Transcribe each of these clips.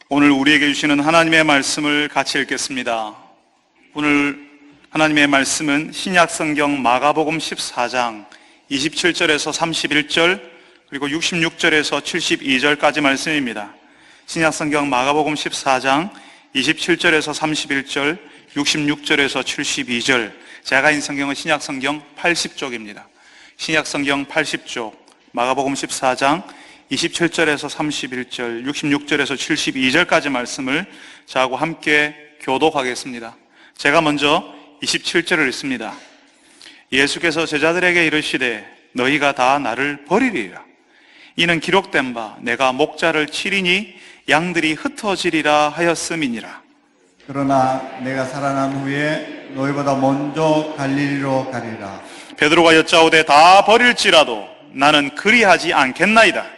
오늘 우리에게 주시는 하나님의 말씀을 같이 읽겠습니다. 오늘 하나님의 말씀은 신약성경 마가복음 14장 27절에서 31절 그리고 66절에서 72절까지 말씀입니다. 신약성경 마가복음 14장 27절에서 31절 66절에서 72절. 제가 인 성경은 신약성경 80쪽입니다. 신약성경 80쪽 마가복음 14장 27절에서 31절, 66절에서 72절까지 말씀을 저하고 함께 교독하겠습니다. 제가 먼저 27절을 읽습니다. 예수께서 제자들에게 이르시되 너희가 다 나를 버리리라. 이는 기록된 바 내가 목자를 치리니 양들이 흩어지리라 하였음이니라. 그러나 내가 살아난 후에 너희보다 먼저 갈릴리로 가리라. 베드로가 여짜오되 다 버릴지라도 나는 그리하지 않겠나이다.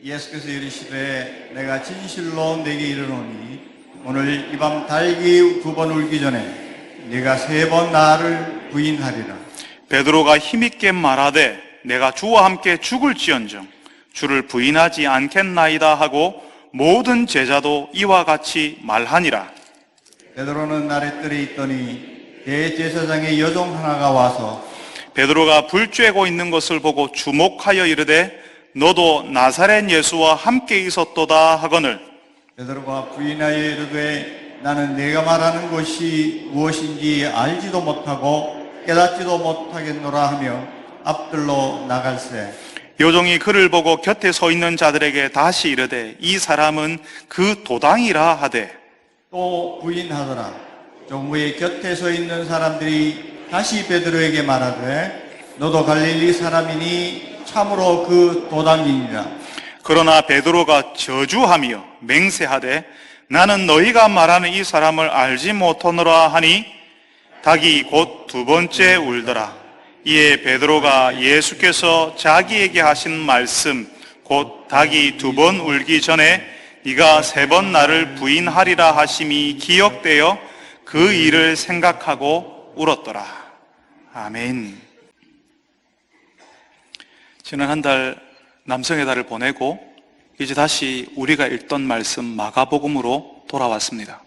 예수께서 이르시되 내가 진실로 내게 이르노니 오늘 이 밤 닭이 2번 울기 전에 네가 3번 나를 부인하리라. 베드로가 힘있게 말하되 내가 주와 함께 죽을지언정 주를 부인하지 않겠나이다 하고 모든 제자도 이와 같이 말하니라. 베드로는 아랫뜰에 있더니 대제사장의 여종 하나가 와서 베드로가 불 쬐고 있는 것을 보고 주목하여 이르되 너도 나사렛 예수와 함께 있었도다 하거늘 베드로가 부인하여 이르되 나는 네가 말하는 것이 무엇인지 알지도 못하고 깨닫지도 못하겠노라 하며 앞들로 나갈새. 여종이 그를 보고 곁에 서 있는 자들에게 다시 이르되 이 사람은 그 도당이라 하되 또 부인하더라. 좀 후에 곁에 서 있는 사람들이 다시 베드로에게 말하되 너도 갈릴리 사람이니 참으로 그 도당이니라. 그러나 베드로가 저주하며 맹세하되 나는 너희가 말하는 이 사람을 알지 못하노라 하니 닭이 곧 2번째 울더라. 이에 베드로가 예수께서 자기에게 하신 말씀 곧 닭이 2번 울기 전에 네가 3번 나를 부인하리라 하심이 기억되어 그 일을 생각하고 울었더라. 아멘. 지난 한 달 남성의 달을 보내고 이제 다시 우리가 읽던 말씀 마가복음으로 돌아왔습니다.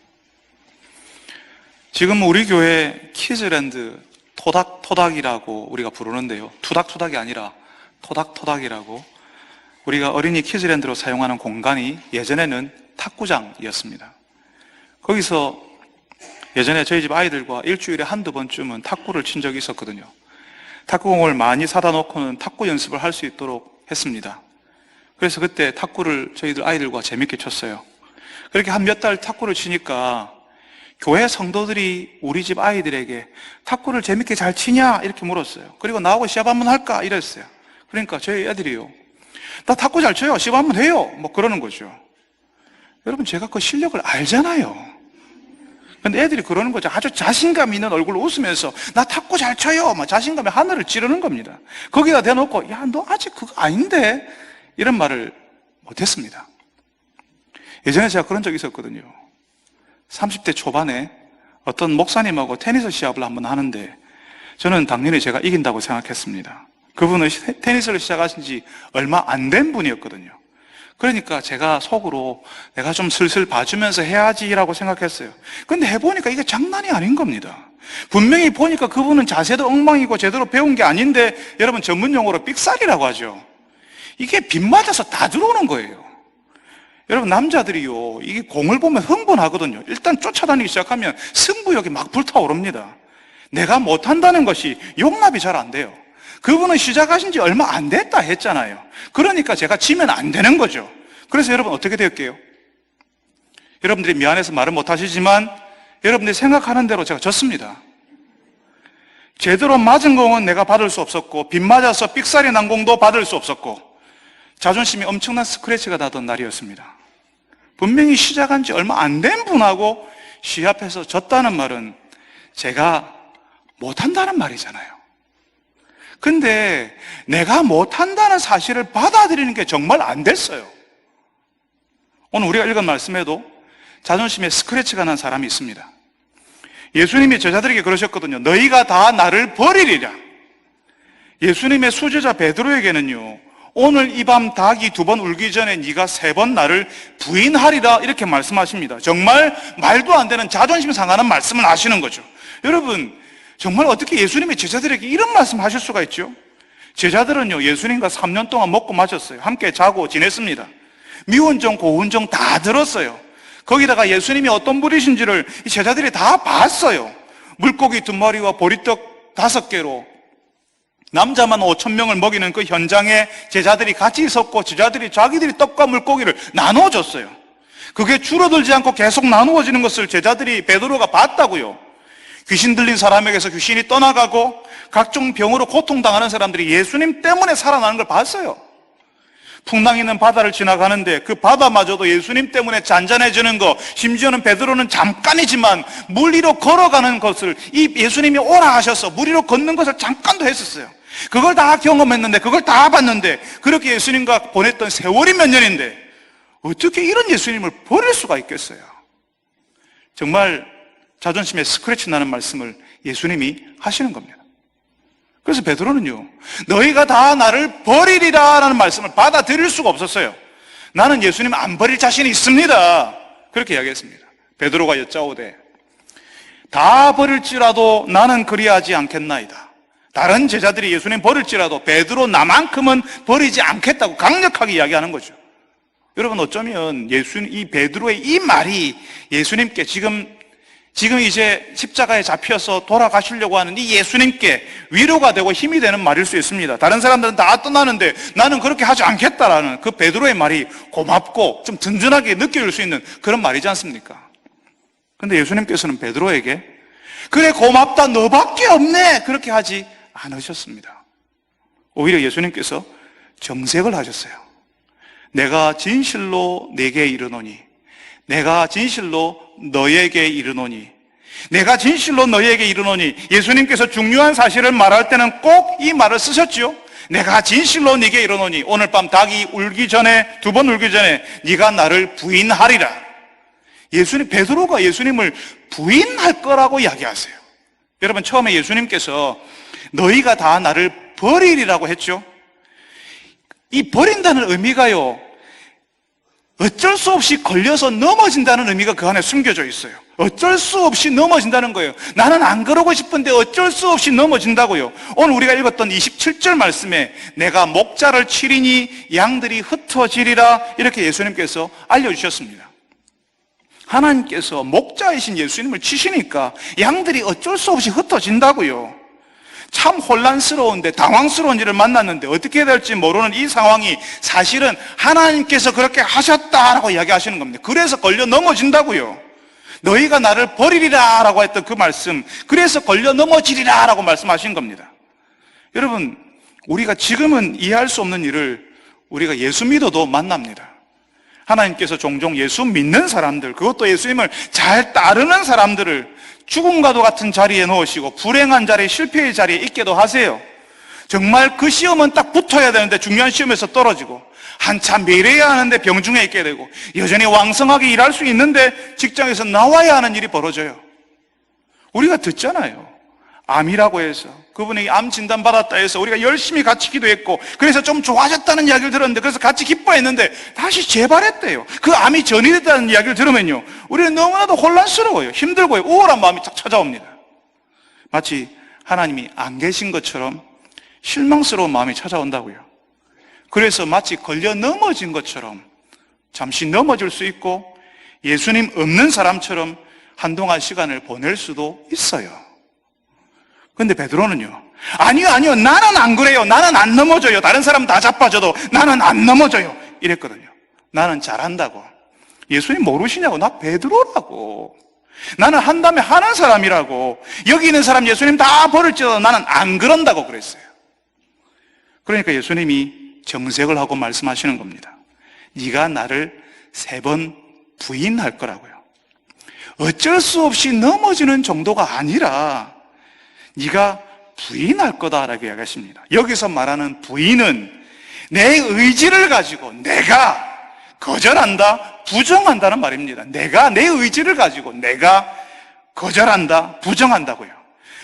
지금 우리 교회 키즈랜드 토닥토닥이라고 우리가 부르는데요. 투닥투닥이 아니라 토닥토닥이라고 우리가 어린이 키즈랜드로 사용하는 공간이 예전에는 탁구장이었습니다. 거기서 예전에 저희 집 아이들과 일주일에 한두 번쯤은 탁구를 친 적이 있었거든요. 탁구공을 많이 사다 놓고는 탁구 연습을 할 수 있도록 했습니다. 그래서 그때 탁구를 저희들 아이들과 재밌게 쳤어요. 그렇게 한 몇 달 탁구를 치니까 교회 성도들이 우리 집 아이들에게 탁구를 재밌게 잘 치냐 이렇게 물었어요. 그리고 나하고 시합 한번 할까 이랬어요. 그러니까 저희 애들이요, 나 탁구 잘 쳐요, 시합 한번 해요, 뭐 그러는 거죠. 여러분, 제가 그 실력을 알잖아요. 근데 애들이 그러는 거죠. 아주 자신감 있는 얼굴로 웃으면서 나 탁구 잘 쳐요, 막 자신감에 하늘을 찌르는 겁니다. 거기다 대놓고 야, 너 아직 그거 아닌데 이런 말을 못했습니다. 예전에 제가 그런 적이 있었거든요. 30대 초반에 어떤 목사님하고 테니스 시합을 한번 하는데 저는 당연히 제가 이긴다고 생각했습니다. 그분은 테니스를 시작하신 지 얼마 안 된 분이었거든요. 그러니까 제가 속으로 내가 좀 슬슬 봐주면서 해야지라고 생각했어요. 근데 해보니까 이게 장난이 아닌 겁니다. 분명히 보니까 그분은 자세도 엉망이고 제대로 배운 게 아닌데, 여러분 전문 용어로 삑살이라고 하죠. 이게 빗 맞아서 다 들어오는 거예요. 여러분, 남자들이요, 이게 공을 보면 흥분하거든요. 일단 쫓아다니기 시작하면 승부욕이 막 불타오릅니다. 내가 못한다는 것이 용납이 잘 안 돼요. 그분은 시작하신 지 얼마 안 됐다 했잖아요. 그러니까 제가 지면 안 되는 거죠. 그래서 여러분 어떻게 될게요? 여러분들이 미안해서 말을 못 하시지만 여러분들이 생각하는 대로 제가 졌습니다. 제대로 맞은 공은 내가 받을 수 없었고, 빗 맞아서 삑살이 난 공도 받을 수 없었고, 자존심이 엄청난 스크래치가 나던 날이었습니다. 분명히 시작한 지 얼마 안 된 분하고 시합해서 졌다는 말은 제가 못한다는 말이잖아요. 근데 내가 못한다는 사실을 받아들이는 게 정말 안 됐어요. 오늘 우리가 읽은 말씀에도 자존심에 스크래치가 난 사람이 있습니다. 예수님이 제자들에게 그러셨거든요. 너희가 다 나를 버리리라. 예수님의 수제자 베드로에게는요, 오늘 이 밤 닭이 2번 울기 전에 네가 3번 나를 부인하리라 이렇게 말씀하십니다. 정말 말도 안 되는 자존심 상하는 말씀을 하시는 거죠. 여러분, 정말 어떻게 예수님이 제자들에게 이런 말씀하실 수가 있죠? 제자들은요, 예수님과 3년 동안 먹고 마셨어요. 함께 자고 지냈습니다. 미운정 고운정 다 들었어요. 거기다가 예수님이 어떤 분이신지를 이 제자들이 다 봤어요. 물고기 2마리와 보리떡 5개로 남자만 5,000명을 먹이는 그 현장에 제자들이 같이 있었고, 제자들이 자기들이 떡과 물고기를 나누어줬어요. 그게 줄어들지 않고 계속 나누어지는 것을 제자들이, 베드로가 봤다고요. 귀신 들린 사람에게서 귀신이 떠나가고 각종 병으로 고통당하는 사람들이 예수님 때문에 살아나는 걸 봤어요. 풍랑 있는 바다를 지나가는데 그 바다마저도 예수님 때문에 잔잔해지는 거, 심지어는 베드로는 잠깐이지만 물 위로 걸어가는 것을, 이 예수님이 오라 하셔서 물 위로 걷는 것을 잠깐도 했었어요. 그걸 다 경험했는데, 그걸 다 봤는데, 그렇게 예수님과 보냈던 세월이 몇 년인데 어떻게 이런 예수님을 버릴 수가 있겠어요? 정말 자존심에 스크래치 나는 말씀을 예수님이 하시는 겁니다. 그래서 베드로는요, 너희가 다 나를 버리리라 라는 말씀을 받아들일 수가 없었어요. 나는 예수님 안 버릴 자신이 있습니다, 그렇게 이야기했습니다. 베드로가 여짜오되 다 버릴지라도 나는 그리하지 않겠나이다. 다른 제자들이 예수님 버릴지라도 베드로 나만큼은 버리지 않겠다고 강력하게 이야기하는 거죠. 여러분, 어쩌면 이 베드로의 이 말이 예수님께 지금 이제 십자가에 잡혀서 돌아가시려고 하는 이 예수님께 위로가 되고 힘이 되는 말일 수 있습니다. 다른 사람들은 다 떠나는데 나는 그렇게 하지 않겠다라는 그 베드로의 말이 고맙고 좀 든든하게 느껴질 수 있는 그런 말이지 않습니까? 근데 예수님께서는 베드로에게 그래, 고맙다, 너밖에 없네, 그렇게 하지 않으셨습니다. 오히려 예수님께서 정색을 하셨어요. 내가 진실로 내게 이르노니, 내가 진실로 너에게 이르노니, 내가 진실로 너에게 이르노니. 예수님께서 중요한 사실을 말할 때는 꼭 이 말을 쓰셨죠. 내가 진실로 네게 이르노니, 오늘 밤 닭이 울기 전에, 2번 울기 전에 네가 나를 부인하리라. 베드로가 예수님을 부인할 거라고 이야기하세요. 여러분, 처음에 예수님께서 너희가 다 나를 버리리라고 했죠. 이 버린다는 의미가요, 어쩔 수 없이 걸려서 넘어진다는 의미가 그 안에 숨겨져 있어요. 어쩔 수 없이 넘어진다는 거예요. 나는 안 그러고 싶은데 어쩔 수 없이 넘어진다고요. 오늘 우리가 읽었던 27절 말씀에 내가 목자를 치리니 양들이 흩어지리라, 이렇게 예수님께서 알려주셨습니다. 하나님께서 목자이신 예수님을 치시니까 양들이 어쩔 수 없이 흩어진다고요. 참 혼란스러운데, 당황스러운 일을 만났는데 어떻게 해야 될지 모르는 이 상황이 사실은 하나님께서 그렇게 하셨다라고 이야기하시는 겁니다. 그래서 걸려 넘어진다고요. 너희가 나를 버리리라 라고 했던 그 말씀, 그래서 걸려 넘어지리라 라고 말씀하신 겁니다. 여러분, 우리가 지금은 이해할 수 없는 일을 우리가 예수 믿어도 만납니다. 하나님께서 종종 예수 믿는 사람들, 그것도 예수님을 잘 따르는 사람들을 죽음과도 같은 자리에 놓으시고 불행한 자리, 실패의 자리에 있게도 하세요. 정말 그 시험은 딱 붙어야 되는데 중요한 시험에서 떨어지고, 한참 미래야 하는데 병중에 있게 되고, 여전히 왕성하게 일할 수 있는데 직장에서 나와야 하는 일이 벌어져요. 우리가 듣잖아요. 암이라고 해서, 그분이 암 진단 받았다 해서 우리가 열심히 같이 기도했고, 그래서 좀 좋아졌다는 이야기를 들었는데, 그래서 같이 기뻐했는데 다시 재발했대요. 그 암이 전이됐다는 이야기를 들으면요, 우리는 너무나도 혼란스러워요. 힘들고요, 우울한 마음이 딱 찾아옵니다. 마치 하나님이 안 계신 것처럼 실망스러운 마음이 찾아온다고요. 그래서 마치 걸려 넘어진 것처럼 잠시 넘어질 수 있고, 예수님 없는 사람처럼 한동안 시간을 보낼 수도 있어요. 근데 베드로는요, 아니요, 나는 안 그래요. 나는 안 넘어져요. 다른 사람 다 자빠져도 나는 안 넘어져요, 이랬거든요. 나는 잘한다고. 예수님 모르시냐고. 나 베드로라고. 나는 한다면 하는 사람이라고. 여기 있는 사람 예수님 다 버릴지라도 나는 안 그런다고 그랬어요. 그러니까 예수님이 정색을 하고 말씀하시는 겁니다. 네가 나를 3번 부인할 거라고요. 어쩔 수 없이 넘어지는 정도가 아니라 네가 부인할 거다라고 이야기하십니다. 여기서 말하는 부인은 내 의지를 가지고 내가 거절한다, 부정한다는 말입니다. 내가 내 의지를 가지고 내가 거절한다, 부정한다고요.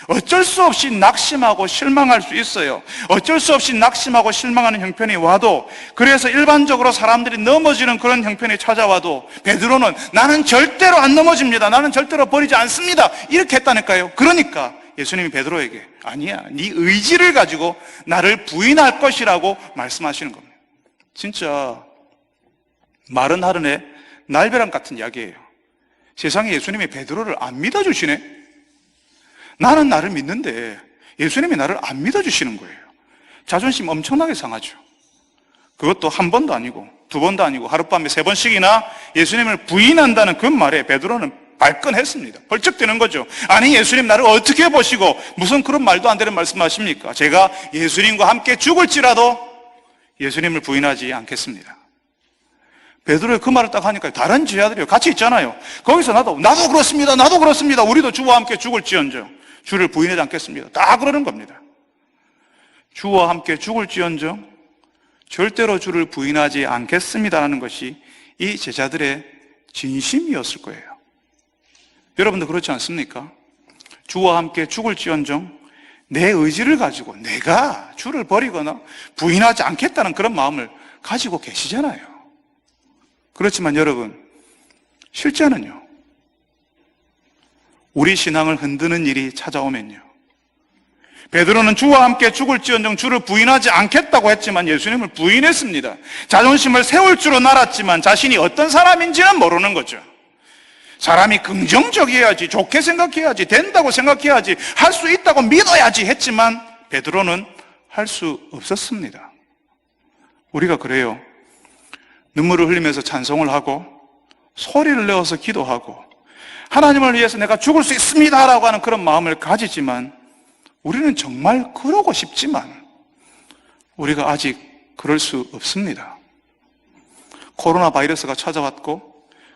어쩔 수 없이 낙심하고 실망할 수 있어요. 어쩔 수 없이 낙심하고 실망하는 형편이 와도, 그래서 일반적으로 사람들이 넘어지는 그런 형편이 찾아와도 베드로는 나는 절대로 안 넘어집니다. 나는 절대로 버리지 않습니다. 이렇게 했다니까요. 그러니까 예수님이 베드로에게 아니야, 네 의지를 가지고 나를 부인할 것이라고 말씀하시는 겁니다. 진짜 마른 하른의 날벼락 같은 이야기예요. 세상에 예수님이 베드로를 안 믿어주시네. 나는 나를 믿는데 예수님이 나를 안 믿어주시는 거예요. 자존심 엄청나게 상하죠. 그것도 한 번도 아니고 두 번도 아니고 하룻밤에 3번씩이나 예수님을 부인한다는 그 말에 베드로는 발끈했습니다. 벌쩍 뛰는 거죠. 아니, 예수님 나를 어떻게 보시고 무슨 그런 말도 안 되는 말씀하십니까? 제가 예수님과 함께 죽을지라도 예수님을 부인하지 않겠습니다. 베드로의 그 말을 딱 하니까 다른 제자들이 같이 있잖아요. 거기서 나도 그렇습니다. 우리도 주와 함께 죽을지언정 주를 부인하지 않겠습니다. 다 그러는 겁니다. 주와 함께 죽을지언정 절대로 주를 부인하지 않겠습니다라는 것이 이 제자들의 진심이었을 거예요. 여러분도 그렇지 않습니까? 주와 함께 죽을지언정 내 의지를 가지고 내가 주를 버리거나 부인하지 않겠다는 그런 마음을 가지고 계시잖아요. 그렇지만 여러분, 실제는요, 우리 신앙을 흔드는 일이 찾아오면요, 베드로는 주와 함께 죽을지언정 주를 부인하지 않겠다고 했지만 예수님을 부인했습니다. 자존심을 세울 줄은 알았지만 자신이 어떤 사람인지는 모르는 거죠. 사람이 긍정적이어야지, 좋게 생각해야지, 된다고 생각해야지, 할 수 있다고 믿어야지 했지만 베드로는 할 수 없었습니다. 우리가 그래요. 눈물을 흘리면서 찬송을 하고 소리를 내어서 기도하고 하나님을 위해서 내가 죽을 수 있습니다라고 하는 그런 마음을 가지지만 우리는 정말 그러고 싶지만 우리가 아직 그럴 수 없습니다. 코로나 바이러스가 찾아왔고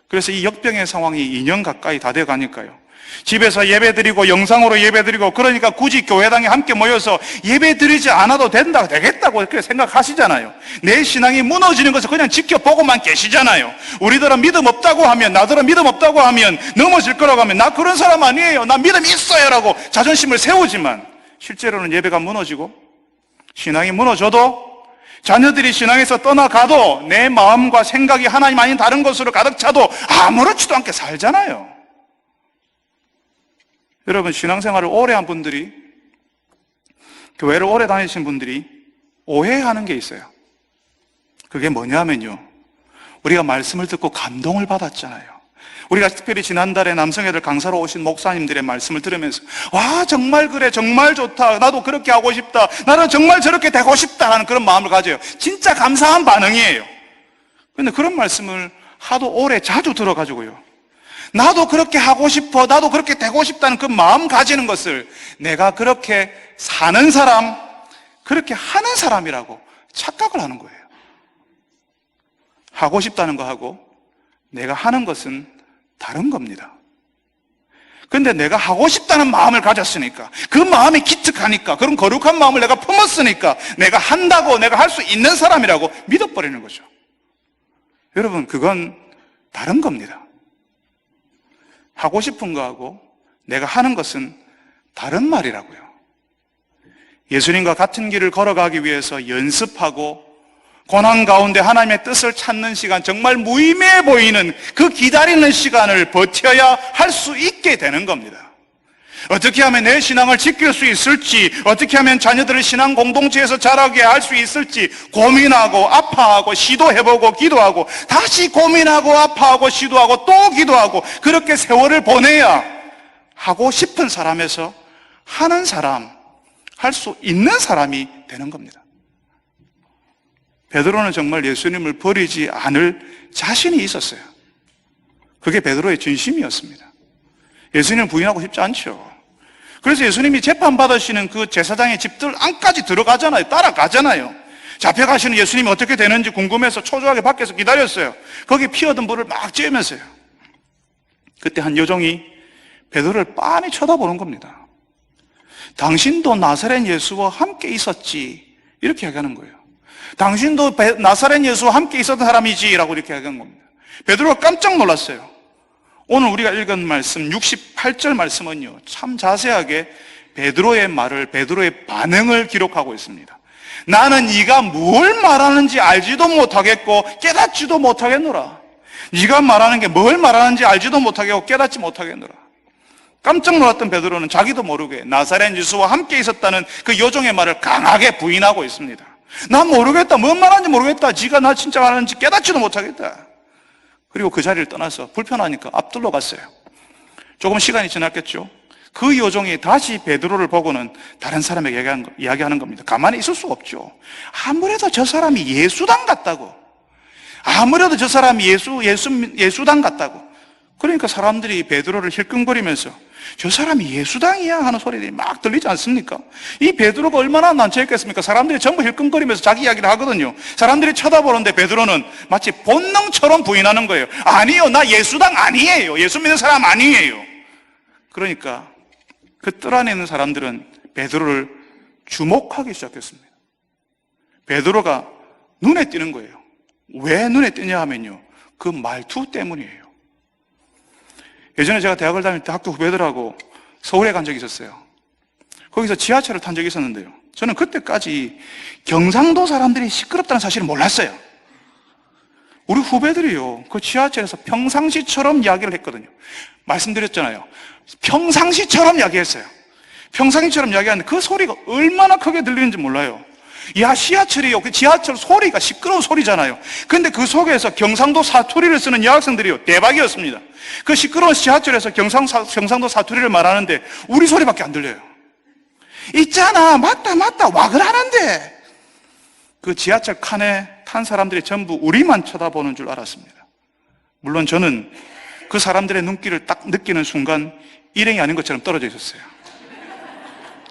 그래서 이 역병의 상황이 2년 가까이 다 돼 가니까요. 집에서 예배드리고 영상으로 예배드리고 그러니까 굳이 교회당에 함께 모여서 예배드리지 않아도 되겠다고 그렇게 생각하시잖아요. 내 신앙이 무너지는 것을 그냥 지켜보고만 계시잖아요. 우리들은 믿음 없다고 하면, 나들은 믿음 없다고 하면, 넘어질 거라고 하면 나 그런 사람 아니에요, 나 믿음 있어요 라고 자존심을 세우지만 실제로는 예배가 무너지고 신앙이 무너져도 자녀들이 신앙에서 떠나가도 내 마음과 생각이 하나님 아닌 다른 것으로 가득 차도 아무렇지도 않게 살잖아요. 여러분, 신앙생활을 오래 한 분들이, 교회를 오래 다니신 분들이 오해하는 게 있어요. 그게 뭐냐면요, 우리가 말씀을 듣고 감동을 받았잖아요. 우리가 특별히 지난달에 남성애들 강사로 오신 목사님들의 말씀을 들으면서 와, 정말 그래, 정말 좋다, 나도 그렇게 하고 싶다, 나는 정말 저렇게 되고 싶다라는 그런 마음을 가져요. 진짜 감사한 반응이에요. 그런데 그런 말씀을 하도 오래 자주 들어가지고요, 나도 그렇게 하고 싶어, 나도 그렇게 되고 싶다는 그 마음 가지는 것을 내가 그렇게 사는 사람, 그렇게 하는 사람이라고 착각을 하는 거예요. 하고 싶다는 거하고 내가 하는 것은 다른 겁니다. 그런데 내가 하고 싶다는 마음을 가졌으니까, 그 마음이 기특하니까, 그런 거룩한 마음을 내가 품었으니까 내가 한다고, 내가 할 수 있는 사람이라고 믿어버리는 거죠. 여러분, 그건 다른 겁니다. 하고 싶은 거하고 내가 하는 것은 다른 말이라고요. 예수님과 같은 길을 걸어가기 위해서 연습하고 고난 가운데 하나님의 뜻을 찾는 시간, 정말 무의미해 보이는 그 기다리는 시간을 버텨야 할 수 있게 되는 겁니다. 어떻게 하면 내 신앙을 지킬 수 있을지, 어떻게 하면 자녀들을 신앙 공동체에서 자라게 할 수 있을지 고민하고 아파하고 시도해보고 기도하고 다시 고민하고 아파하고 시도하고 또 기도하고 그렇게 세월을 보내야 하고 싶은 사람에서 하는 사람, 할 수 있는 사람이 되는 겁니다. 베드로는 정말 예수님을 버리지 않을 자신이 있었어요. 그게 베드로의 진심이었습니다. 예수님을 부인하고 싶지 않죠. 그래서 예수님이 재판받으시는 그 제사장의 집들 안까지 들어가잖아요. 따라가잖아요. 잡혀가시는 예수님이 어떻게 되는지 궁금해서 초조하게 밖에서 기다렸어요. 거기 피 얻은 불을 막 쬐면서요. 그때 한 여종이 베드로를 빤히 쳐다보는 겁니다. 당신도 나사렛 예수와 함께 있었지, 이렇게 얘기하는 거예요. 당신도 나사렛 예수와 함께 있었던 사람이지 라고 이렇게 얘기하는 겁니다. 베드로가 깜짝 놀랐어요. 오늘 우리가 읽은 말씀 68절 말씀은요, 참 자세하게 베드로의 말을, 베드로의 반응을 기록하고 있습니다. 나는 네가 뭘 말하는지 알지도 못하겠고 깨닫지도 못하겠노라. 네가 말하는 게 뭘 말하는지 알지도 못하겠고 깨닫지 못하겠노라. 깜짝 놀랐던 베드로는 자기도 모르게 나사렛 예수와 함께 있었다는 그 요종의 말을 강하게 부인하고 있습니다. 난 모르겠다. 뭔 말하는지 모르겠다. 지가 나 진짜 말하는지 깨닫지도 못하겠다. 그리고 그 자리를 떠나서 불편하니까 앞들로 갔어요. 조금 시간이 지났겠죠. 그 요종이 다시 베드로를 보고는 다른 사람에게 이야기하는 겁니다. 가만히 있을 수가 없죠. 아무래도 저 사람이 예수당 같다고. 아무래도 저 사람이 예수당 같다고. 그러니까 사람들이 베드로를 힐끔거리면서 저 사람이 예수당이야 하는 소리들이 막 들리지 않습니까? 이 베드로가 얼마나 난처했겠습니까? 사람들이 전부 힐끔거리면서 자기 이야기를 하거든요. 사람들이 쳐다보는데 베드로는 마치 본능처럼 부인하는 거예요. 아니요, 나 예수당 아니에요. 예수 믿는 사람 아니에요. 그러니까 그 뜰 안에 있는 사람들은 베드로를 주목하기 시작했습니다. 베드로가 눈에 띄는 거예요. 왜 눈에 띄냐 하면요, 그 말투 때문이에요. 예전에 제가 대학을 다닐 때 학교 후배들하고 서울에 간 적이 있었어요. 거기서 지하철을 탄 적이 있었는데요, 저는 그때까지 경상도 사람들이 시끄럽다는 사실을 몰랐어요. 우리 후배들이요, 그 지하철에서 평상시처럼 이야기를 했거든요. 말씀드렸잖아요. 평상시처럼 이야기했어요. 평상시처럼 이야기하는데 그 소리가 얼마나 크게 들리는지 몰라요. 야, 지하철이요, 그 지하철 소리가 시끄러운 소리잖아요. 근데 그 속에서 경상도 사투리를 쓰는 여학생들이요, 대박이었습니다. 그 시끄러운 지하철에서 경상도 사투리를 말하는데 우리 소리밖에 안 들려요. 있잖아, 맞다 와 그러는데. 그 지하철 칸에 탄 사람들이 전부 우리만 쳐다보는 줄 알았습니다. 물론 저는 그 사람들의 눈길을 딱 느끼는 순간 일행이 아닌 것처럼 떨어져 있었어요.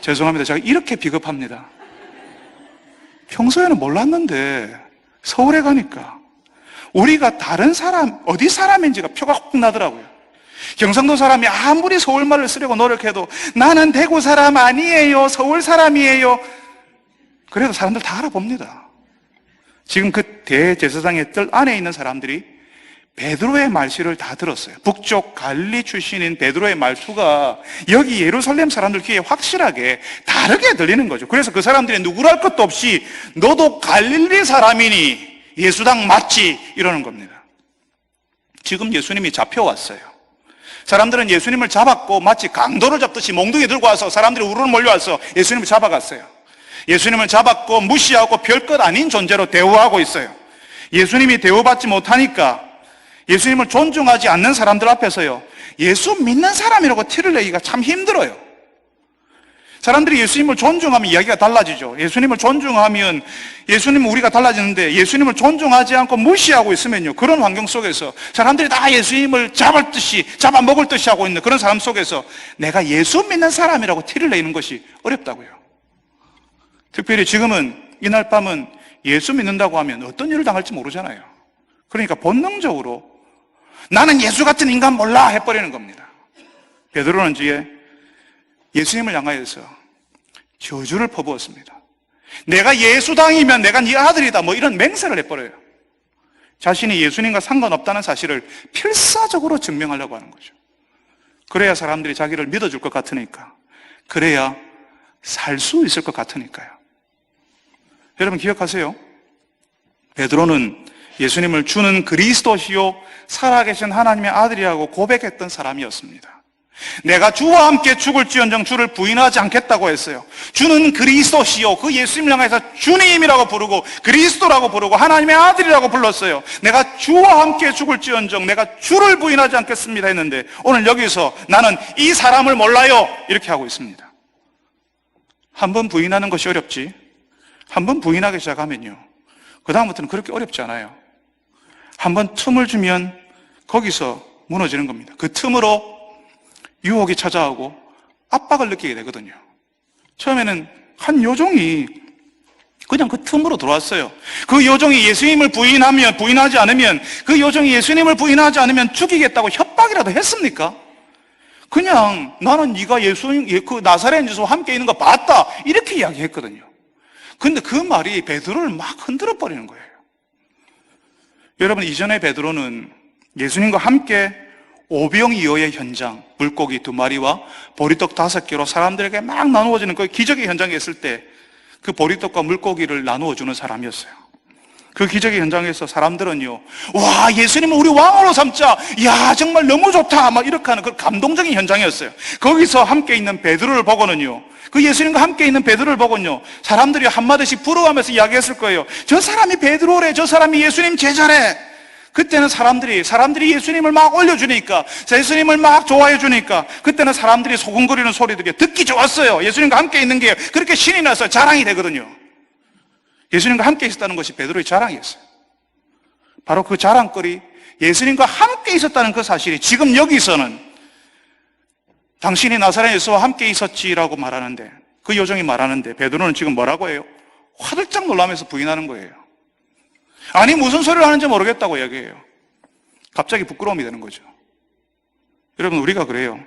죄송합니다. 제가 이렇게 비겁합니다. 평소에는 몰랐는데 서울에 가니까 우리가 다른 사람, 어디 사람인지가 표가 확 나더라고요. 경상도 사람이 아무리 서울말을 쓰려고 노력해도 나는 대구 사람 아니에요, 서울 사람이에요. 그래도 사람들 다 알아봅니다. 지금 그 대제사장의 뜰 안에 있는 사람들이 베드로의 말실을 다 들었어요. 북쪽 갈릴리 출신인 베드로의 말투가 여기 예루살렘 사람들 귀에 확실하게 다르게 들리는 거죠. 그래서 그 사람들이 누구랄 것도 없이 너도 갈릴리 사람이니 예수당 맞지? 이러는 겁니다. 지금 예수님이 잡혀왔어요. 사람들은 예수님을 잡았고 마치 강도를 잡듯이 몽둥이 들고 와서 사람들이 우르르 몰려와서 예수님을 잡아갔어요. 예수님을 잡았고 무시하고 별것 아닌 존재로 대우하고 있어요. 예수님이 대우받지 못하니까 예수님을 존중하지 않는 사람들 앞에서요, 예수 믿는 사람이라고 티를 내기가 참 힘들어요. 사람들이 예수님을 존중하면 이야기가 달라지죠. 예수님을 존중하면 예수님은 우리가 달라지는데 예수님을 존중하지 않고 무시하고 있으면요, 그런 환경 속에서 사람들이 다 예수님을 잡아먹을 듯이 하고 있는 그런 사람 속에서 내가 예수 믿는 사람이라고 티를 내는 것이 어렵다고요. 특별히 지금은 이날 밤은 예수 믿는다고 하면 어떤 일을 당할지 모르잖아요. 그러니까 본능적으로 나는 예수 같은 인간 몰라 해버리는 겁니다. 베드로는 뒤에 예수님을 향하여서 저주를 퍼부었습니다. 내가 예수당이면 내가 네 아들이다, 뭐 이런 맹세를 해버려요. 자신이 예수님과 상관없다는 사실을 필사적으로 증명하려고 하는 거죠. 그래야 사람들이 자기를 믿어줄 것 같으니까, 그래야 살 수 있을 것 같으니까요. 여러분 기억하세요. 베드로는 예수님을 주는 그리스도시요 살아계신 하나님의 아들이라고 고백했던 사람이었습니다. 내가 주와 함께 죽을지언정 주를 부인하지 않겠다고 했어요. 주는 그리스도시요, 그 예수님을 향해서 주님이라고 부르고 그리스도라고 부르고 하나님의 아들이라고 불렀어요. 내가 주와 함께 죽을지언정 내가 주를 부인하지 않겠습니다 했는데 오늘 여기서 나는 이 사람을 몰라요 이렇게 하고 있습니다. 한번 부인하는 것이 어렵지, 한번 부인하기 시작하면요, 그 다음부터는 그렇게 어렵지 않아요. 한번 틈을 주면 거기서 무너지는 겁니다. 그 틈으로 유혹이 찾아오고 압박을 느끼게 되거든요. 처음에는 한 요종이 그냥 그 틈으로 들어왔어요. 그 요종이 예수님을 부인하지 않으면, 그 요종이 예수님을 부인하지 않으면 죽이겠다고 협박이라도 했습니까? 그냥 나는 네가 그 나사렛 예수와 함께 있는 거 봤다 이렇게 이야기했거든요. 근데 그 말이 베드로를 막 흔들어 버리는 거예요. 여러분, 이전에 베드로는 예수님과 함께 오병이어의 현장, 물고기 2마리와 보리떡 5개로 사람들에게 막 나누어지는 그 기적의 현장에 있을 때 그 보리떡과 물고기를 나누어주는 사람이었어요. 그 기적의 현장에서 사람들은요, 와, 예수님을 우리 왕으로 삼자. 야, 정말 너무 좋다. 막 이렇게 하는 그 감동적인 현장이었어요. 거기서 함께 있는 베드로를 보고는요, 그 예수님과 함께 있는 베드로를 보고는요, 사람들이 한마디씩 부러워하면서 이야기했을 거예요. 저 사람이 베드로래. 저 사람이 예수님 제자래. 그때는 사람들이 예수님을 막 올려주니까, 예수님을 막 좋아해 주니까, 그때는 사람들이 소곤거리는 소리들이 듣기 좋았어요. 예수님과 함께 있는 게 그렇게 신이 나서 자랑이 되거든요. 예수님과 함께 있었다는 것이 베드로의 자랑이었어요. 바로 그 자랑거리, 예수님과 함께 있었다는 그 사실이 지금 여기서는 당신이 나사렛 예수와 함께 있었지라고 말하는데, 그 요정이 말하는데 베드로는 지금 뭐라고 해요? 화들짝 놀라면서 부인하는 거예요. 아니, 무슨 소리를 하는지 모르겠다고 이야기해요. 갑자기 부끄러움이 되는 거죠. 여러분, 우리가 그래요.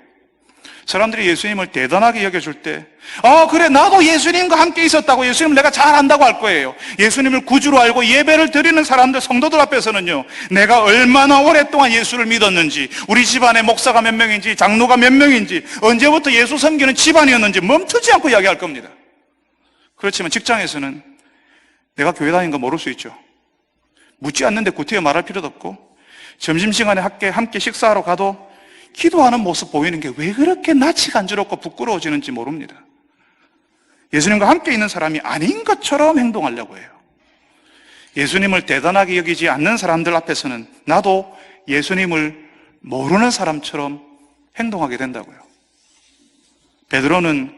사람들이 예수님을 대단하게 여겨줄 때, 그래, 나도 예수님과 함께 있었다고, 예수님을 내가 잘 안다고 할 거예요. 예수님을 구주로 알고 예배를 드리는 사람들, 성도들 앞에서는요, 내가 얼마나 오랫동안 예수를 믿었는지, 우리 집안에 목사가 몇 명인지, 장로가 몇 명인지, 언제부터 예수 섬기는 집안이었는지 멈추지 않고 이야기할 겁니다. 그렇지만 직장에서는 내가 교회 다닌 거 모를 수 있죠. 묻지 않는데 구태여 말할 필요도 없고, 점심시간에 함께 식사하러 가도 기도하는 모습 보이는 게 왜 그렇게 낯이 간지럽고 부끄러워지는지 모릅니다. 예수님과 함께 있는 사람이 아닌 것처럼 행동하려고 해요. 예수님을 대단하게 여기지 않는 사람들 앞에서는 나도 예수님을 모르는 사람처럼 행동하게 된다고요. 베드로는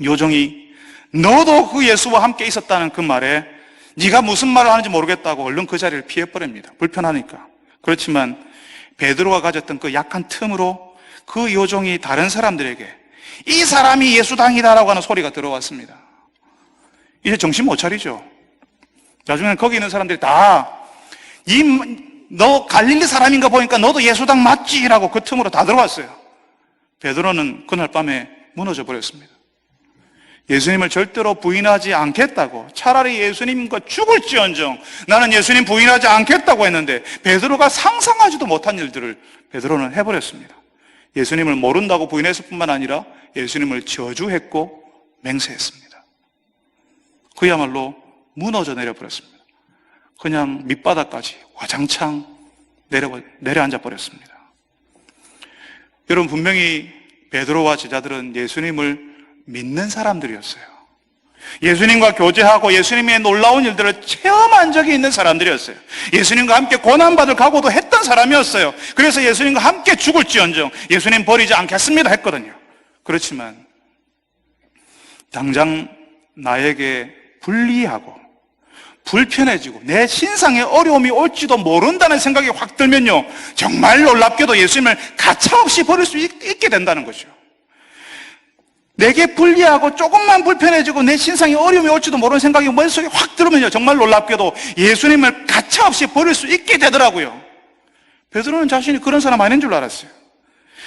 요정이 너도 그 예수와 함께 있었다는 그 말에 네가 무슨 말을 하는지 모르겠다고 얼른 그 자리를 피해버립니다. 불편하니까. 그렇지만 베드로가 가졌던 그 약한 틈으로 그 요종이 다른 사람들에게 이 사람이 예수당이다라고 하는 소리가 들어왔습니다. 이제 정신 못 차리죠. 나중에는 거기 있는 사람들이 다 너 갈릴리 사람인가 보니까 너도 예수당 맞지라고 그 틈으로 다 들어왔어요. 베드로는 그날 밤에 무너져 버렸습니다. 예수님을 절대로 부인하지 않겠다고, 차라리 예수님과 죽을지언정 나는 예수님 부인하지 않겠다고 했는데 베드로가 상상하지도 못한 일들을 베드로는 해버렸습니다. 예수님을 모른다고 부인했을 뿐만 아니라 예수님을 저주했고 맹세했습니다. 그야말로 무너져 내려버렸습니다. 그냥 밑바닥까지 와장창 내려앉아 버렸습니다. 여러분, 분명히 베드로와 제자들은 예수님을 믿는 사람들이었어요. 예수님과 교제하고 예수님의 놀라운 일들을 체험한 적이 있는 사람들이었어요. 예수님과 함께 고난받을 각오도 했던 사람이었어요. 그래서 예수님과 함께 죽을지언정 예수님 버리지 않겠습니다 했거든요. 그렇지만 당장 나에게 불리하고 불편해지고 내 신상에 어려움이 올지도 모른다는 생각이 확 들면요, 정말 놀랍게도 예수님을 가차없이 버릴 수 있게 된다는 거죠. 내게 불리하고 조금만 불편해지고 내 신상에 어려움이 올지도 모르는 생각이 머릿속에 확 들으면요, 정말 놀랍게도 예수님을 가차없이 버릴 수 있게 되더라고요. 베드로는 자신이 그런 사람 아닌 줄 알았어요.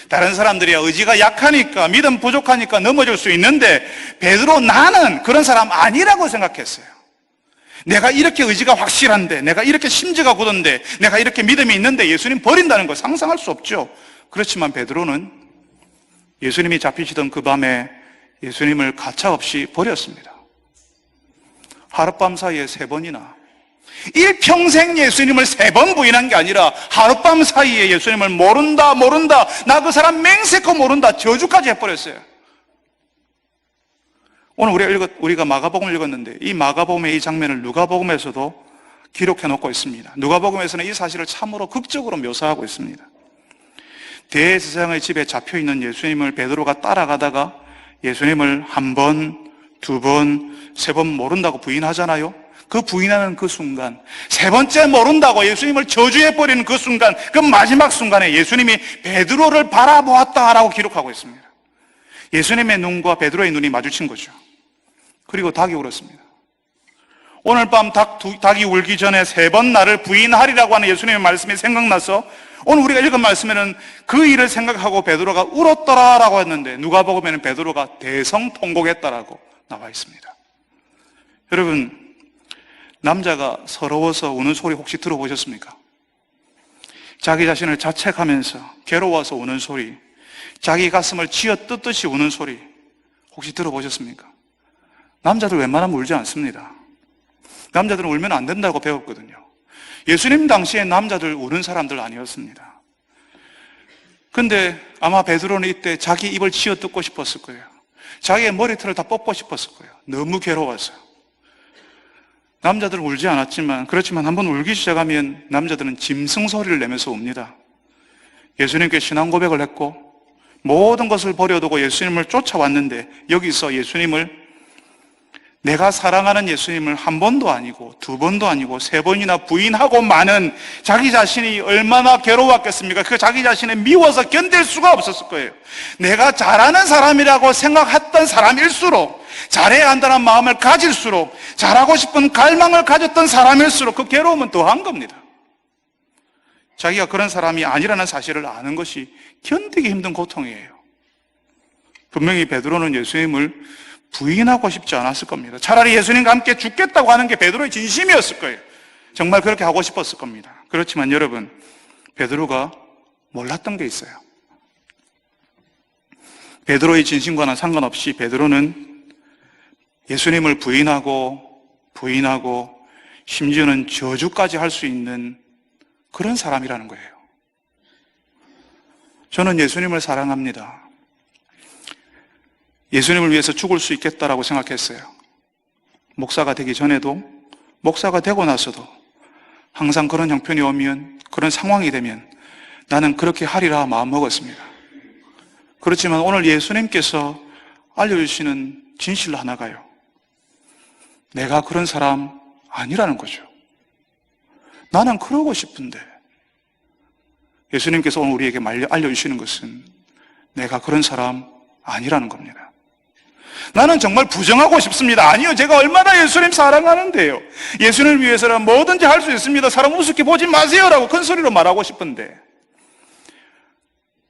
다른 사람들이 의지가 약하니까, 믿음 부족하니까 넘어질 수 있는데 베드로, 나는 그런 사람 아니라고 생각했어요. 내가 이렇게 의지가 확실한데, 내가 이렇게 심지가 굳은데, 내가 이렇게 믿음이 있는데 예수님 버린다는 거 상상할 수 없죠. 그렇지만 베드로는 예수님이 잡히시던 그 밤에 예수님을 가차없이 버렸습니다. 하룻밤 사이에 3번이나, 일평생 예수님을 3번 부인한 게 아니라 하룻밤 사이에 예수님을 모른다, 나 그 사람 맹세코 모른다, 저주까지 해버렸어요. 오늘 우리가 마가복음을 읽었는데 이 마가복음의 이 장면을 누가복음에서도 기록해 놓고 있습니다. 누가복음에서는 이 사실을 참으로 극적으로 묘사하고 있습니다. 대제사장의 집에 잡혀있는 예수님을 베드로가 따라가다가 예수님을 1번, 2번, 3번 모른다고 부인하잖아요. 그 부인하는 그 순간, 3번째 모른다고 예수님을 저주해버리는 그 순간, 그 마지막 순간에 예수님이 베드로를 바라보았다라고 기록하고 있습니다. 예수님의 눈과 베드로의 눈이 마주친 거죠. 그리고 닭이 울었습니다. 오늘 밤 닭이 울기 전에 3번 나를 부인하리라고 하는 예수님의 말씀이 생각나서 오늘 우리가 읽은 말씀에는 그 일을 생각하고 베드로가 울었더라라고 했는데 누가복음에는 베드로가 대성통곡했다라고 나와 있습니다. 여러분, 남자가 서러워서 우는 소리 혹시 들어보셨습니까? 자기 자신을 자책하면서 괴로워서 우는 소리, 자기 가슴을 쥐어 뜯듯이 우는 소리 혹시 들어보셨습니까? 남자들 웬만하면 울지 않습니다. 남자들은 울면 안 된다고 배웠거든요. 예수님 당시에 남자들 우는 사람들 아니었습니다. 근데 아마 베드로는 이때 자기 입을 쥐어 뜯고 싶었을 거예요. 자기의 머리털을 다 뽑고 싶었을 거예요. 너무 괴로워서. 남자들은 울지 않았지만, 그렇지만 한번 울기 시작하면 남자들은 짐승 소리를 내면서 웁니다. 예수님께 신앙 고백을 했고 모든 것을 버려두고 예수님을 쫓아왔는데, 여기서 예수님을, 내가 사랑하는 예수님을 한 번도 아니고 두 번도 아니고 세 번이나 부인하고 많은 자기 자신이 얼마나 괴로웠겠습니까? 그 자기 자신을 미워서 견딜 수가 없었을 거예요. 내가 잘하는 사람이라고 생각했던 사람일수록, 잘해야 한다는 마음을 가질수록, 잘하고 싶은 갈망을 가졌던 사람일수록 그 괴로움은 더한 겁니다. 자기가 그런 사람이 아니라는 사실을 아는 것이 견디기 힘든 고통이에요. 분명히 베드로는 예수님을 부인하고 싶지 않았을 겁니다. 차라리 예수님과 함께 죽겠다고 하는 게 베드로의 진심이었을 거예요. 정말 그렇게 하고 싶었을 겁니다. 그렇지만 여러분, 베드로가 몰랐던 게 있어요. 베드로의 진심과는 상관없이 베드로는 예수님을 부인하고 심지어는 저주까지 할 수 있는 그런 사람이라는 거예요. 저는 예수님을 사랑합니다. 예수님을 위해서 죽을 수 있겠다라고 생각했어요. 목사가 되기 전에도, 목사가 되고 나서도 항상 그런 형편이 오면, 그런 상황이 되면 나는 그렇게 하리라 마음먹었습니다. 그렇지만 오늘 예수님께서 알려주시는 진실 하나가요, 내가 그런 사람 아니라는 거죠. 나는 그러고 싶은데, 예수님께서 오늘 우리에게 알려주시는 것은 내가 그런 사람 아니라는 겁니다. 나는 정말 부정하고 싶습니다. 아니요, 제가 얼마나 예수님 사랑하는데요. 예수님을 위해서는 뭐든지 할 수 있습니다. 사람 우습게 보지 마세요라고 큰 소리로 말하고 싶은데,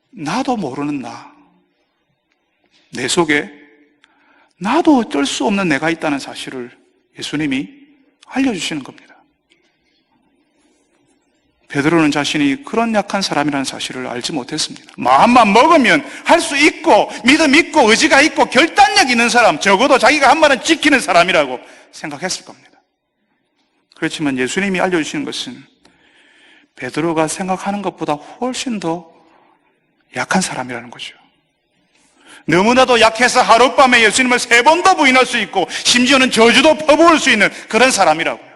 나도 모르는 내 속에 나도 어쩔 수 없는 내가 있다는 사실을 예수님이 알려주시는 겁니다. 베드로는 자신이 그런 약한 사람이라는 사실을 알지 못했습니다. 마음만 먹으면 할 수 있고, 믿음 있고, 의지가 있고, 결단력 있는 사람, 적어도 자기가 한 말은 지키는 사람이라고 생각했을 겁니다. 그렇지만 예수님이 알려주시는 것은 베드로가 생각하는 것보다 훨씬 더 약한 사람이라는 거죠. 너무나도 약해서 하룻밤에 예수님을 3번도 부인할 수 있고 심지어는 저주도 퍼부을 수 있는 그런 사람이라고요.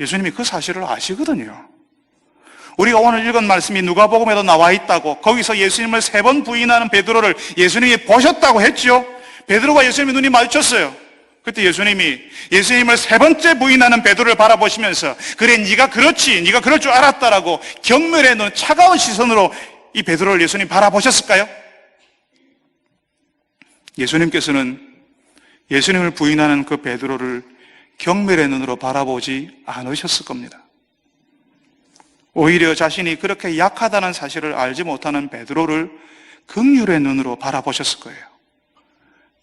예수님이 그 사실을 아시거든요. 우리가 오늘 읽은 말씀이 누가복음에도 나와 있다고, 거기서 예수님을 3번 부인하는 베드로를 예수님이 보셨다고 했죠. 베드로가 예수님의 눈이 마주쳤어요. 그때 예수님이 예수님을 3번째 부인하는 베드로를 바라보시면서, 그래 네가 그렇지, 네가 그럴 줄 알았다라고 경멸의 눈, 차가운 시선으로 이 베드로를 예수님 바라보셨을까요? 예수님께서는 예수님을 부인하는 그 베드로를 경멸의 눈으로 바라보지 않으셨을 겁니다. 오히려 자신이 그렇게 약하다는 사실을 알지 못하는 베드로를 긍휼의 눈으로 바라보셨을 거예요.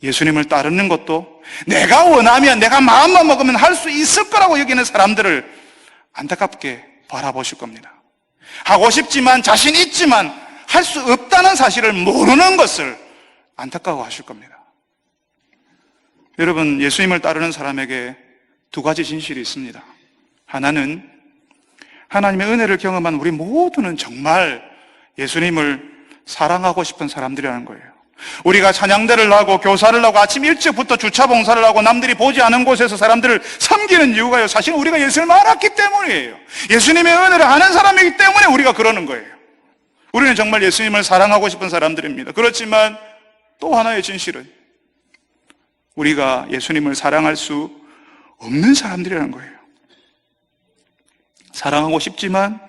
예수님을 따르는 것도 내가 원하면, 내가 마음만 먹으면 할 수 있을 거라고 여기는 사람들을 안타깝게 바라보실 겁니다. 하고 싶지만, 자신 있지만 할 수 없다는 사실을 모르는 것을 안타까워하실 겁니다. 여러분, 예수님을 따르는 사람에게 2가지 진실이 있습니다. 하나는 하나님의 은혜를 경험한 우리 모두는 정말 예수님을 사랑하고 싶은 사람들이라는 거예요. 우리가 찬양대를 하고 교사를 하고 아침 일찍부터 주차 봉사를 하고 남들이 보지 않은 곳에서 사람들을 섬기는 이유가요, 사실 우리가 예수님을 알았기 때문이에요. 예수님의 은혜를 아는 사람이기 때문에 우리가 그러는 거예요. 우리는 정말 예수님을 사랑하고 싶은 사람들입니다. 그렇지만 또 하나의 진실은 우리가 예수님을 사랑할 수 없는 사람들이라는 거예요. 사랑하고 싶지만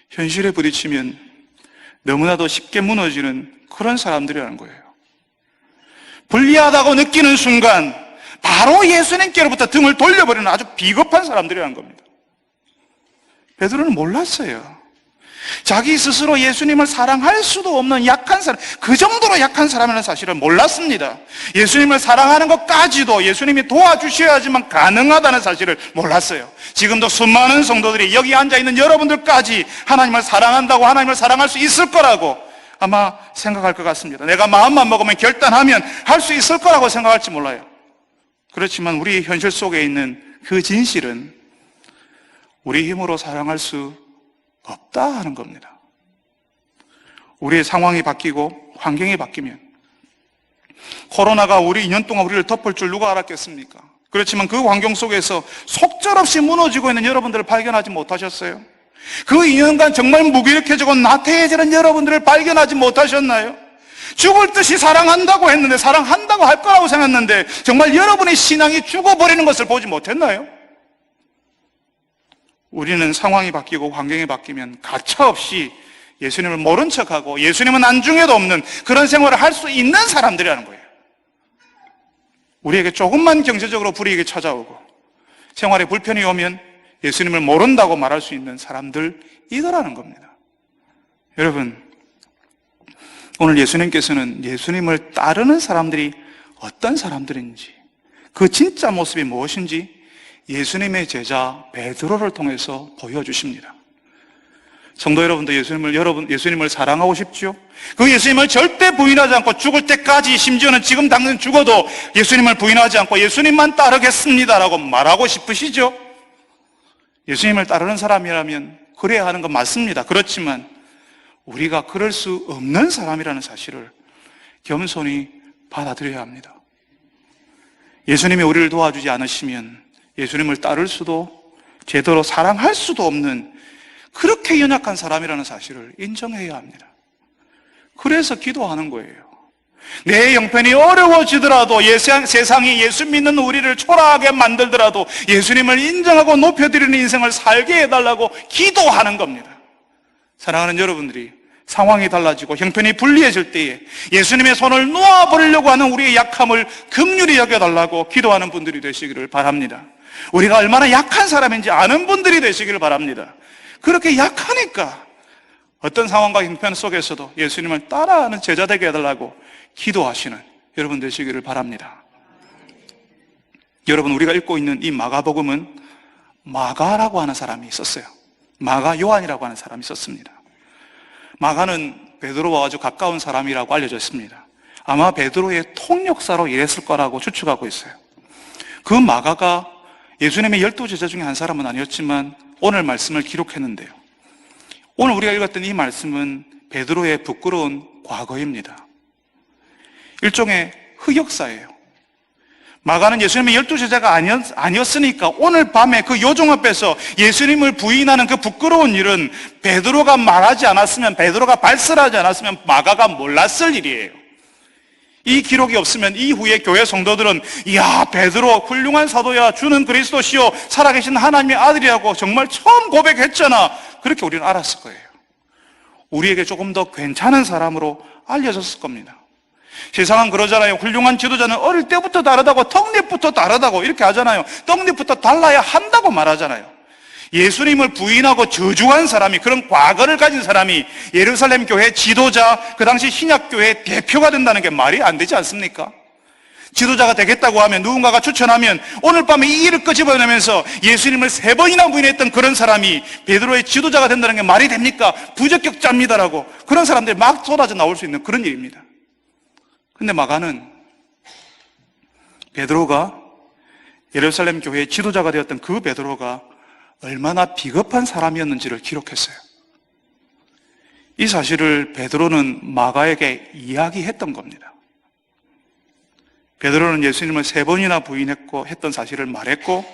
현실에 부딪히면 너무나도 쉽게 무너지는 그런 사람들이라는 거예요. 불리하다고 느끼는 순간 바로 예수님께로부터 등을 돌려버리는 아주 비겁한 사람들이라는 겁니다. 베드로는 몰랐어요. 자기 스스로 예수님을 사랑할 수도 없는 약한 사람, 그 정도로 약한 사람이라는 사실을 몰랐습니다. 예수님을 사랑하는 것까지도 예수님이 도와주셔야지만 가능하다는 사실을 몰랐어요. 지금도 수많은 성도들이 여기 앉아있는 여러분들까지 하나님을 사랑한다고, 하나님을 사랑할 수 있을 거라고 아마 생각할 것 같습니다. 내가 마음만 먹으면, 결단하면 할 수 있을 거라고 생각할지 몰라요. 그렇지만 우리 현실 속에 있는 그 진실은 우리 힘으로 사랑할 수 없다 하는 겁니다. 우리의 상황이 바뀌고 환경이 바뀌면, 코로나가 우리 2년 동안 우리를 덮을 줄 누가 알았겠습니까? 그렇지만 그 환경 속에서 속절없이 무너지고 있는 여러분들을 발견하지 못하셨어요? 그 2년간 정말 무기력해지고 나태해지는 여러분들을 발견하지 못하셨나요? 죽을 듯이 사랑한다고 했는데, 사랑한다고 할 거라고 생각했는데 정말 여러분의 신앙이 죽어버리는 것을 보지 못했나요? 우리는 상황이 바뀌고 환경이 바뀌면 가차없이 예수님을 모른 척하고 예수님은 안중에도 없는 그런 생활을 할 수 있는 사람들이라는 거예요. 우리에게 조금만 경제적으로 불이익이 찾아오고 생활에 불편이 오면 예수님을 모른다고 말할 수 있는 사람들이더라는 겁니다. 여러분, 오늘 예수님께서는 예수님을 따르는 사람들이 어떤 사람들인지, 그 진짜 모습이 무엇인지 예수님의 제자 베드로를 통해서 보여주십니다. 성도 여러분도 예수님을 사랑하고 싶죠? 그 예수님을 절대 부인하지 않고 죽을 때까지, 심지어는 지금 당장 죽어도 예수님을 부인하지 않고 예수님만 따르겠습니다라고 말하고 싶으시죠? 예수님을 따르는 사람이라면 그래야 하는 건 맞습니다. 그렇지만 우리가 그럴 수 없는 사람이라는 사실을 겸손히 받아들여야 합니다. 예수님이 우리를 도와주지 않으시면 예수님을 따를 수도 제대로 사랑할 수도 없는 그렇게 연약한 사람이라는 사실을 인정해야 합니다. 그래서 기도하는 거예요. 내 형편이 어려워지더라도, 세상이 예수 믿는 우리를 초라하게 만들더라도 예수님을 인정하고 높여드리는 인생을 살게 해달라고 기도하는 겁니다. 사랑하는 여러분들이 상황이 달라지고 형편이 불리해질 때에 예수님의 손을 놓아버리려고 하는 우리의 약함을 긍휼히 여겨달라고 기도하는 분들이 되시기를 바랍니다. 우리가 얼마나 약한 사람인지 아는 분들이 되시기를 바랍니다. 그렇게 약하니까 어떤 상황과 형편 속에서도 예수님을 따라하는 제자 되게 해달라고 기도하시는 여러분 되시기를 바랍니다. 여러분, 우리가 읽고 있는 이 마가복음은 마가라고 하는 사람이 있었어요. 마가 요한이라고 하는 사람이 있었습니다. 마가는 베드로와 아주 가까운 사람이라고 알려져 있습니다. 아마 베드로의 통역사로 일했을 거라고 추측하고 있어요. 그 마가가 예수님의 12제자 중에 한 사람은 아니었지만 오늘 말씀을 기록했는데요, 오늘 우리가 읽었던 이 말씀은 베드로의 부끄러운 과거입니다. 일종의 흑역사예요. 마가는 예수님의 12제자가 아니었으니까 오늘 밤에 그 요정 앞에서 예수님을 부인하는 그 부끄러운 일은 베드로가 말하지 않았으면, 베드로가 발설하지 않았으면 마가가 몰랐을 일이에요. 이 기록이 없으면 이후에 교회 성도들은 이야, 베드로 훌륭한 사도야, 주는 그리스도시요 살아계신 하나님의 아들이라고 정말 처음 고백했잖아, 그렇게 우리는 알았을 거예요. 우리에게 조금 더 괜찮은 사람으로 알려졌을 겁니다. 세상은 그러잖아요. 훌륭한 지도자는 어릴 때부터 다르다고, 떡잎부터 다르다고 이렇게 하잖아요. 떡잎부터 달라야 한다고 말하잖아요. 예수님을 부인하고 저주한 사람이, 그런 과거를 가진 사람이 예루살렘 교회 지도자, 그 당시 신약교회 대표가 된다는 게 말이 안 되지 않습니까? 지도자가 되겠다고 하면, 누군가가 추천하면 오늘 밤에 이 일을 끄집어내면서 예수님을 3번이나 부인했던 그런 사람이 베드로의 지도자가 된다는 게 말이 됩니까? 부적격자입니다라고 그런 사람들이 막 쏟아져 나올 수 있는 그런 일입니다. 근데 마가는 베드로가 예루살렘 교회의 지도자가 되었던 그 베드로가 얼마나 비겁한 사람이었는지를 기록했어요. 이 사실을 베드로는 마가에게 이야기했던 겁니다. 베드로는 예수님을 3번이나 부인했고 했던 사실을 말했고,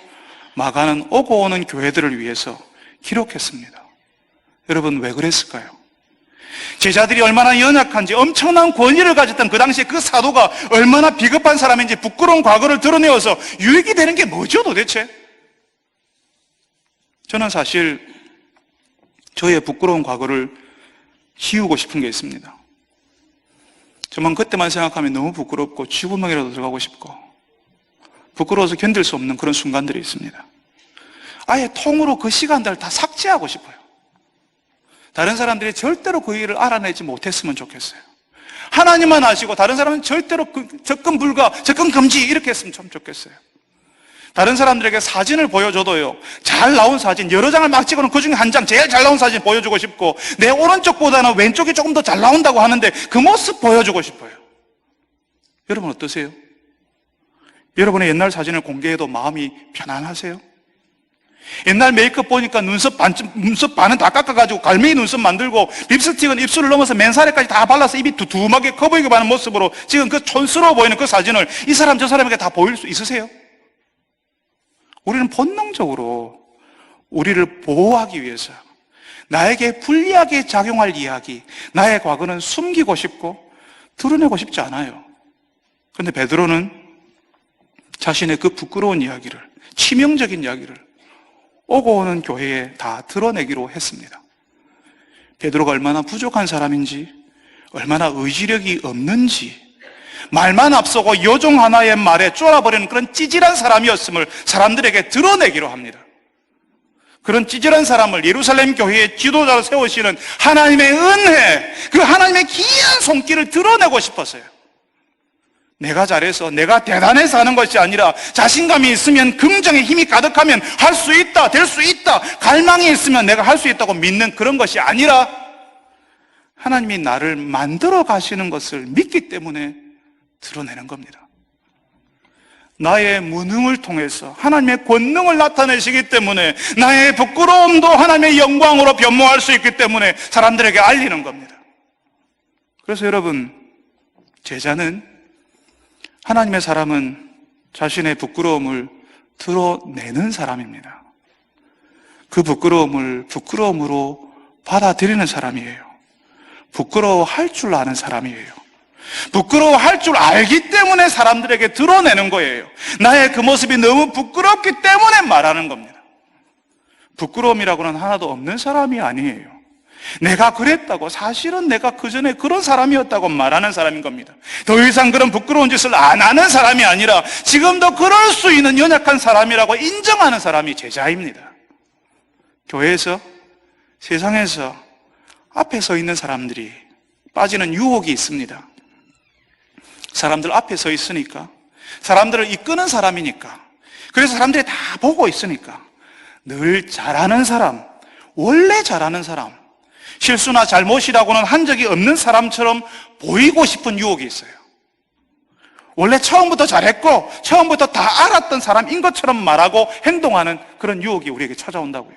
마가는 오고 오는 교회들을 위해서 기록했습니다. 여러분, 왜 그랬을까요? 제자들이 얼마나 연약한지, 엄청난 권위를 가졌던 그 당시에 그 사도가 얼마나 비겁한 사람인지 부끄러운 과거를 드러내어서 유익이 되는 게 뭐죠 도대체? 저는 사실 저의 부끄러운 과거를 지우고 싶은 게 있습니다. 정말 그때만 생각하면 너무 부끄럽고 쥐구멍이라도 들어가고 싶고 부끄러워서 견딜 수 없는 그런 순간들이 있습니다. 아예 통으로 그 시간들을 다 삭제하고 싶어요. 다른 사람들이 절대로 그 일을 알아내지 못했으면 좋겠어요. 하나님만 아시고 다른 사람은 절대로 접근 불가, 접근 금지 이렇게 했으면 참 좋겠어요. 다른 사람들에게 사진을 보여줘도요, 잘 나온 사진 여러 장을 막 찍어놓은 그 중에 한 장 제일 잘 나온 사진 보여주고 싶고, 내 오른쪽보다는 왼쪽이 조금 더 잘 나온다고 하는데 그 모습 보여주고 싶어요. 여러분 어떠세요? 여러분의 옛날 사진을 공개해도 마음이 편안하세요? 옛날 메이크업 보니까 눈썹 반은 다 깎아가지고 갈매기 눈썹 만들고, 립스틱은 입술을 넘어서 맨살에까지 다 발라서 입이 두툼하게 커 보이게 하는 모습으로 지금 그 촌스러워 보이는 그 사진을 이 사람 저 사람에게 다 보일 수 있으세요? 우리는 본능적으로 우리를 보호하기 위해서 나에게 불리하게 작용할 이야기, 나의 과거는 숨기고 싶고 드러내고 싶지 않아요. 그런데 베드로는 자신의 그 부끄러운 이야기를, 치명적인 이야기를 오고 오는 교회에 다 드러내기로 했습니다. 베드로가 얼마나 부족한 사람인지, 얼마나 의지력이 없는지, 말만 앞서고 요종 하나의 말에 쫄아버리는 그런 찌질한 사람이었음을 사람들에게 드러내기로 합니다. 그런 찌질한 사람을 예루살렘 교회의 지도자로 세우시는 하나님의 은혜, 그 하나님의 귀한 손길을 드러내고 싶었어요. 내가 잘해서, 내가 대단해서 하는 것이 아니라, 자신감이 있으면, 긍정의 힘이 가득하면 할 수 있다, 될 수 있다, 갈망이 있으면 내가 할 수 있다고 믿는 그런 것이 아니라, 하나님이 나를 만들어 가시는 것을 믿기 때문에 드러내는 겁니다. 나의 무능을 통해서 하나님의 권능을 나타내시기 때문에, 나의 부끄러움도 하나님의 영광으로 변모할 수 있기 때문에 사람들에게 알리는 겁니다. 그래서 여러분, 제자는, 하나님의 사람은 자신의 부끄러움을 드러내는 사람입니다. 그 부끄러움을 부끄러움으로 받아들이는 사람이에요. 부끄러워할 줄 아는 사람이에요. 부끄러워할 줄 알기 때문에 사람들에게 드러내는 거예요. 나의 그 모습이 너무 부끄럽기 때문에 말하는 겁니다. 부끄러움이라고는 하나도 없는 사람이 아니에요. 내가 그랬다고, 사실은 내가 그전에 그런 사람이었다고 말하는 사람인 겁니다. 더 이상 그런 부끄러운 짓을 안 하는 사람이 아니라 지금도 그럴 수 있는 연약한 사람이라고 인정하는 사람이 제자입니다. 교회에서, 세상에서 앞에 서 있는 사람들이 빠지는 유혹이 있습니다. 사람들 앞에 서 있으니까, 사람들을 이끄는 사람이니까, 그래서 사람들이 다 보고 있으니까 늘 잘하는 사람, 원래 잘하는 사람, 실수나 잘못이라고는 한 적이 없는 사람처럼 보이고 싶은 유혹이 있어요. 원래 처음부터 잘했고 처음부터 다 알았던 사람인 것처럼 말하고 행동하는 그런 유혹이 우리에게 찾아온다고요.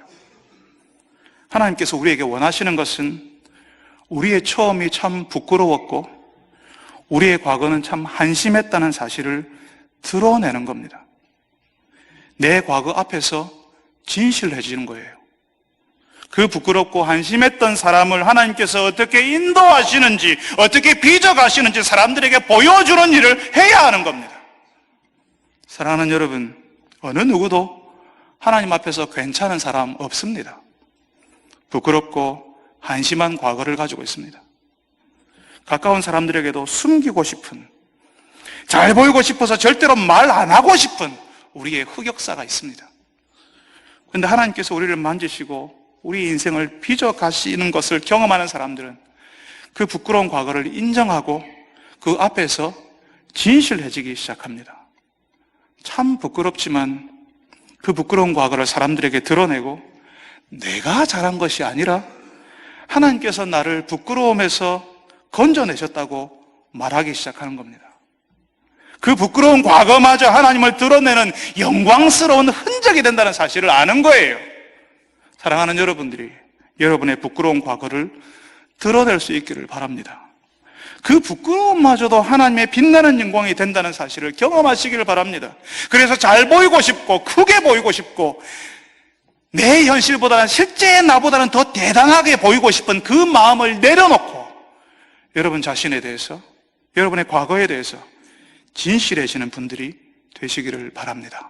하나님께서 우리에게 원하시는 것은 우리의 처음이 참 부끄러웠고 우리의 과거는 참 한심했다는 사실을 드러내는 겁니다. 내 과거 앞에서 진실해지는 거예요. 그 부끄럽고 한심했던 사람을 하나님께서 어떻게 인도하시는지, 어떻게 빚어가시는지 사람들에게 보여주는 일을 해야 하는 겁니다. 사랑하는 여러분, 어느 누구도 하나님 앞에서 괜찮은 사람 없습니다. 부끄럽고 한심한 과거를 가지고 있습니다. 가까운 사람들에게도 숨기고 싶은, 잘 보이고 싶어서 절대로 말 안 하고 싶은 우리의 흑역사가 있습니다. 그런데 하나님께서 우리를 만지시고 우리 인생을 빚어가시는 것을 경험하는 사람들은 그 부끄러운 과거를 인정하고 그 앞에서 진실해지기 시작합니다. 참 부끄럽지만 그 부끄러운 과거를 사람들에게 드러내고 내가 잘한 것이 아니라 하나님께서 나를 부끄러움에서 건져내셨다고 말하기 시작하는 겁니다. 그 부끄러운 과거마저 하나님을 드러내는 영광스러운 흔적이 된다는 사실을 아는 거예요. 사랑하는 여러분들이 여러분의 부끄러운 과거를 드러낼 수 있기를 바랍니다. 그 부끄러움마저도 하나님의 빛나는 영광이 된다는 사실을 경험하시기를 바랍니다. 그래서 잘 보이고 싶고 크게 보이고 싶고 내 현실보다는 실제의 나보다는 더 대단하게 보이고 싶은 그 마음을 내려놓고 여러분 자신에 대해서, 여러분의 과거에 대해서 진실해지는 분들이 되시기를 바랍니다.